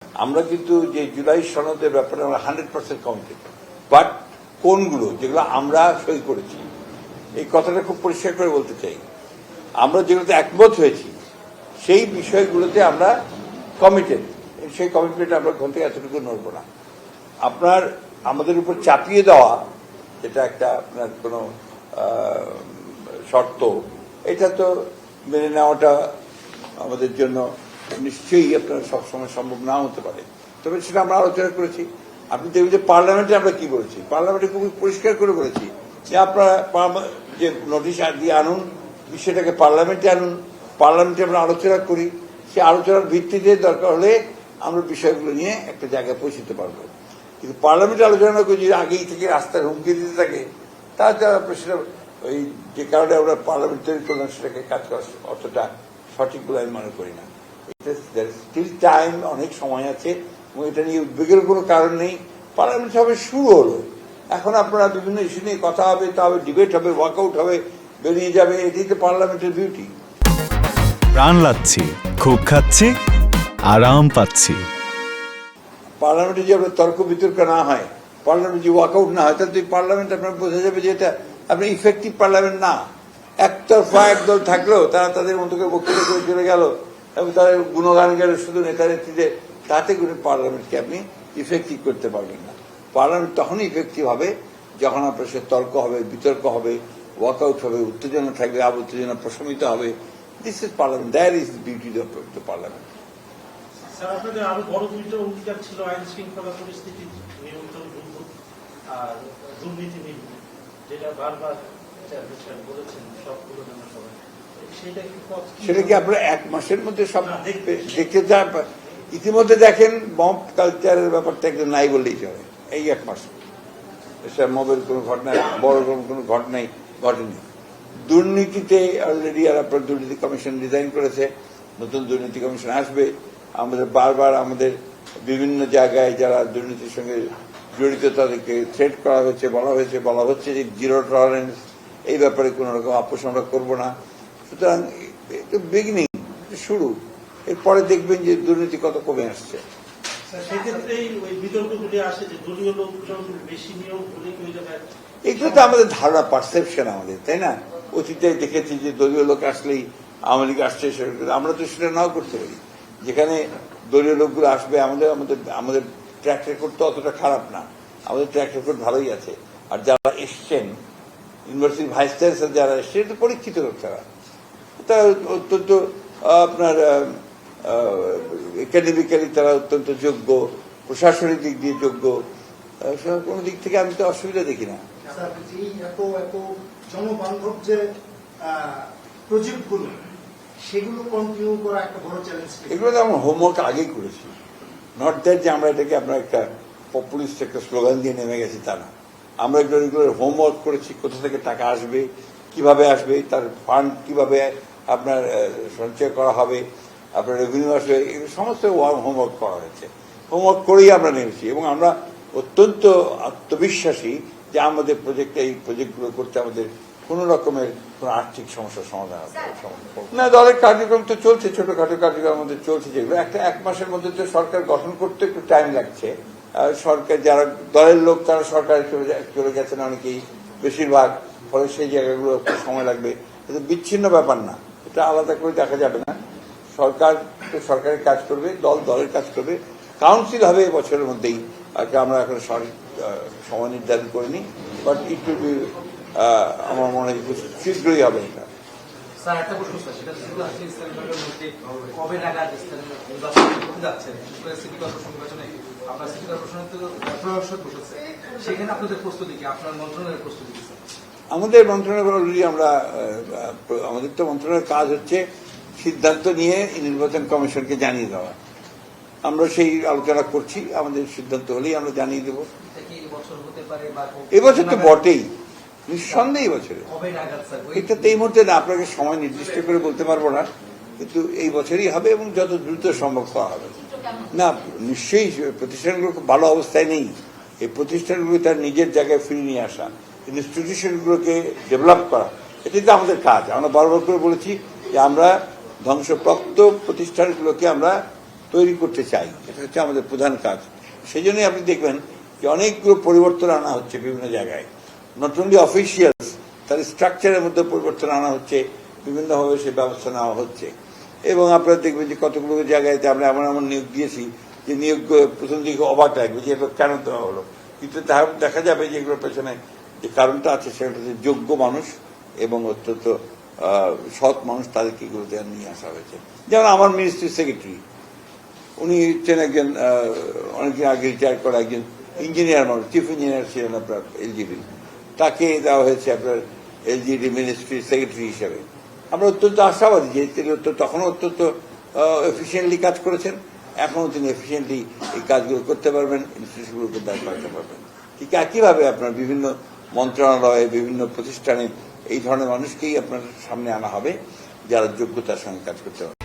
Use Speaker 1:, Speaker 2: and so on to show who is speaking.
Speaker 1: আমরা কিন্তু যে জুলাই সনদের ব্যাপারে আমরা 100% কমিটেড, বাট কোনগুলো যেগুলো আমরা সই করেছি এই কথাটা খুব পরিষ্কার করে বলতে চাই। আমরা যেগুলোতে একমত হয়েছি সেই বিষয়গুলোতে আমরা কমিটেড, সেই কমিটমেন্ট আমরা ঘন থেকে এতটুকু নড়ব না। আপনার আমাদের উপর চাপিয়ে দেওয়া যেটা একটা আপনার কোনো শর্ত, এটা তো মেনে নেওয়াটা আমাদের জন্য নিশ্চয়ই আপনার সবসময় সম্ভব নাও হতে পারে, তবে সেটা আমরা আলোচনা করেছি। আপনি দেখবেন যে পার্লামেন্টে আমরা কি বলেছি, পার্লামেন্টে খুবই পরিষ্কার করে বলেছি যে আপনারা যে নোটিশ দিয়ে আনুন, বিষয়টাকে পার্লামেন্টে আনুন, পার্লামেন্টে আমরা আলোচনা করি, সেই আলোচনার ভিত্তিতে দরকার হলে আমরা বিষয়গুলো নিয়ে একটা জায়গায় পৌঁছতে পারবো। কিন্তু পার্লামেন্টে আলোচনা করে যদি আগেই থেকে রাস্তায় হুমকি দিতে থাকে, তাহলে সেটা ওই যে কারণে আমরা পার্লামেন্ট তৈরি করলাম সেটাকে কাজ করা অতটা সঠিক বলে আমি মনে করি না। স্টিল টাইম, অনেক সময় আছে এবং এটা নিয়ে উদ্বেগের কোনো কারণ নেই। পার্লামেন্ট সবে শুরু হলো, এখন আপনারা বিভিন্ন ইস্যু নিয়ে কথা হবে, তা হবে, ডিবেট হবে, ওয়ার্কআউট হবে, বেরিয়ে যাবে, এটাই তো পার্লামেন্টের বিউটি।
Speaker 2: প্রাণ লাগছে, খুব খাচ্ছি, আরাম পাচ্ছি।
Speaker 1: পার্লামেন্টে যে আপনার তর্ক বিতর্ক না হয়, পার্লামেন্টে যে ওয়ার্কআউট না হয়, তাহলে পার্লামেন্ট আপনার বোঝা যাবে যে এটা আপনার ইফেক্টিভ পার্লামেন্ট না। একতরফা একদল থাকলেও তারা তাদের মতো করে বক্তব্য করে চলে গেল এবং তাদের গুণগান গেল শুধু নেতা নেত্রীতে, তাতে করে পার্লামেন্টকে আপনি ইফেক্টিভ করতে পারবেন না। পার্লামেন্ট তখনই ইফেক্টিভ হবে যখন আপনার সে তর্ক হবে, বিতর্ক হবে, ওয়ার্কআউট হবে, উত্তেজনা থাকবে, আবার উত্তেজনা প্রশমিত হবে। This is parliament, that is the beauty of the parliament.
Speaker 3: Sir, আপনাদের আরো বড় দুইটা অঙ্গীকার ছিল আইন শৃঙ্খলা পরিস্থিতি নিয়ন্ত্রণ যুদ্ধ আর দুর্নীতি নির্মূল, যেটা বারবার বলেছেন সবগুলো সবাই,
Speaker 1: সেটা কি আপনারা এক মাসের মধ্যে সব দেখতে চান? ইতিমধ্যে দেখেন বম্ব কালচারের ব্যাপারটা একদম নাই বললেই চলে। এই এক মাস মোবাইল কোনো ঘটনা, বড় কোনো ঘটনাই ঘটেনি। দুর্নীতিতে অলরেডি আর আপনার দুর্নীতি কমিশন ডিজাইন করেছে, নতুন দুর্নীতি কমিশন আসবে। আমাদের বারবার আমাদের বিভিন্ন জায়গায় যারা দুর্নীতির সঙ্গে জড়িত তাদেরকে থ্রেট করা হয়েছে, বলা হচ্ছে যে জিরো টলারেন্স, এই ব্যাপারে কোন রকম আপোষ আমরা করবো না। সুতরাং বিগিনিং, শুরু, এরপরে দেখবেন যে দুর্নীতি কত কমে আসছে। এগুলো তো আমাদের ধারণা, পারসেপশন আমাদের, তাই না? অতীতে দেখেছি যে দলীয় লোক আসলেই আওয়ামী লীগ আসছে, আমরা তো সেটা নাও করতে পারি। যেখানে দলীয় লোকগুলো আসবে, আমাদের ট্র্যাক রেকর্ড তো অতটা খারাপ না, আমাদের ট্র্যাক রেকর্ড ভালোই আছে। আর যারা এসছেন, ইউনিভার্সিটির ভাইস চ্যান্সেলর যারা এসছেন, এটা পরীক্ষিত লোক, তারা অত্যন্ত আপনার একাডেমিক্যালি তারা অত্যন্ত যোগ্য, প্রশাসনিক দিক দিয়ে যোগ্য, কোনো দিক থেকে আমি তো অসুবিধা দেখি না।
Speaker 4: জনবান্ধব যে প্রজেক্টগুলো, সেগুলো কন্টিনিউ করা একটা বড় চ্যালেঞ্জ।
Speaker 1: এগুলো তো আমরা হোমওয়ার্ক আগেই করেছি, নট দ্যাট যে আমরা এটাকে আমরা একটা পপুলিস্ট একটা স্লোগান দিয়ে নেমে গেছি, তা না। আমরা এগুলোর হোমওয়ার্ক করেছি, কোথা থেকে টাকা আসবে, কিভাবে আসবে, তার ফান্ড কিভাবে আপনার সঞ্চয় করা হবে, আপনার রেভিনিউ আসবে, এগুলো সমস্ত হোমওয়ার্ক করা হয়েছে। হোমওয়ার্ক করেই আমরা নেমেছি এবং আমরা অত্যন্ত আত্মবিশ্বাসী যে আমাদের এই প্রজেক্টগুলো করতে আমাদের কোন রকমের কোন আর্থিক সমস্যার সমাধান না। দলের কার্যক্রম তো চলছে, ছোটখাটো কার্যক্রম আমাদের চলছে, যেগুলো এক মাসের মধ্যে তো সরকার গঠন করতে একটু টাইম লাগছে। সরকার যারা দলের লোক তারা সরকারে চলে গেছেন অনেকেই, বেশিরভাগ, ফলে সেই জায়গাগুলো একটু সময় লাগবে। এটা বিচ্ছিন্ন ব্যাপার না, এটা আলাদা করে দেখা যাবে না। সরকার তো সরকারের কাজ করবে, দল দলের কাজ করবে, কাউন্সিল হবে বছরের মধ্যেই। আমরা এখন সঠিক সময় নির্ধারণ করিনি, বাট ইট উইল বি, আমার মনে হয় শীঘ্রই হবে এটা।
Speaker 5: স্যার, একটা প্রশ্ন, স্যার, সেটা শুধু আসলে ইসলামী দলের মধ্যে কবে নাগাদ নির্বাচন করতে যাচ্ছেন, বিশেষ করে সিটি কর্পোরেশন নির্বাচনে আপনার সিটি কর্পোরেশনের তো প্রশাসক বসেছে, সেখানে আপনাদের প্রস্তুতি কি, আপনার মন্ত্রণালয়ের প্রস্তুতি কি?
Speaker 1: আমাদের মন্ত্রণালয় অলরেডি আমাদের তো মন্ত্রণালয়ের কাজ হচ্ছে সিদ্ধান্ত নিয়ে নির্বাচন কমিশনকে জানিয়ে দেওয়া। আমরা সেই আলোচনা করছি, আমাদের সিদ্ধান্ত হলেই আমরা জানিয়ে দেবো। এবছর তো বটেই, নিঃসন্দেহে এই বছরে। এটা তো এই মুহূর্তে না, আপনাকে সময় নির্দিষ্ট করে বলতে পারবো না, কিন্তু এই বছরই হবে এবং যত দ্রুত সম্ভব হওয়া হবে। না, নিশ্চয়ই প্রতিষ্ঠানগুলো খুব ভালো অবস্থায় নেই। এই প্রতিষ্ঠানগুলো তার নিজের জায়গায় ফিরিয়ে নিয়ে আসা, ইনস্টিটিউশনগুলোকে ডেভেলপ করা, এটাই তো আমাদের কাজ। আমরা বারবার করে বলেছি যে আমরা ধ্বংসপ্রাপ্ত প্রতিষ্ঠানগুলোকে আমরা তৈরি করতে চাই, এটা হচ্ছে আমাদের প্রধান কাজ। সেই জন্যই আপনি দেখবেন যে অনেকগুলো পরিবর্তন আনা হচ্ছে বিভিন্ন জায়গায়, নট অনলি অফিসিয়ালস, তার স্ট্রাকচারের মধ্যে পরিবর্তন আনা হচ্ছে, বিভিন্নভাবে সে ব্যবস্থা নেওয়া হচ্ছে। এবং আপনারা দেখবেন যে কতগুলো জায়গায় আমরা এমন এমন নিয়োগ দিয়েছি যে নিয়োগ প্রথম দিকে অবাক লাগবে যে এগুলো কেন দেওয়া হলো, কিন্তু তার দেখা যাবে যে এগুলোর পেছনে যে কারণটা আছে সেটা হচ্ছে যোগ্য মানুষ এবং অত্যন্ত সৎ মানুষ, তাদেরকে এগুলো নিয়ে আসা হয়েছে। যেমন আমার মিনিস্ট্রি সেক্রেটারি, উনি হচ্ছেন একজন অনেকদিন আগে রিটায়ার করা একজন ইঞ্জিনিয়ার মানুষ, চিফ ইঞ্জিনিয়ার ছিলেন আপনার এলজিডি, তাকে দেওয়া হয়েছে আপনার এলজিডি মিনিস্ট্রি সেক্রেটারি হিসেবে। আমরা অত্যন্ত আশাবাদী যে তিনি তখনও অত্যন্ত এফিসিয়েন্টলি কাজ করেছেন, এখনও তিনি এফিসিয়েন্টলি এই কাজগুলো করতে পারবেন, ইনস্টিটিউশনগুলোকে দাঁড় করাতে পারবেন। ঠিক একইভাবে আপনার বিভিন্ন মন্ত্রণালয়ে, বিভিন্ন প্রতিষ্ঠানে এই ধরনের মানুষকেই আপনার সামনে আনা হবে যারা যোগ্যতার সঙ্গে কাজ করতে পারবে।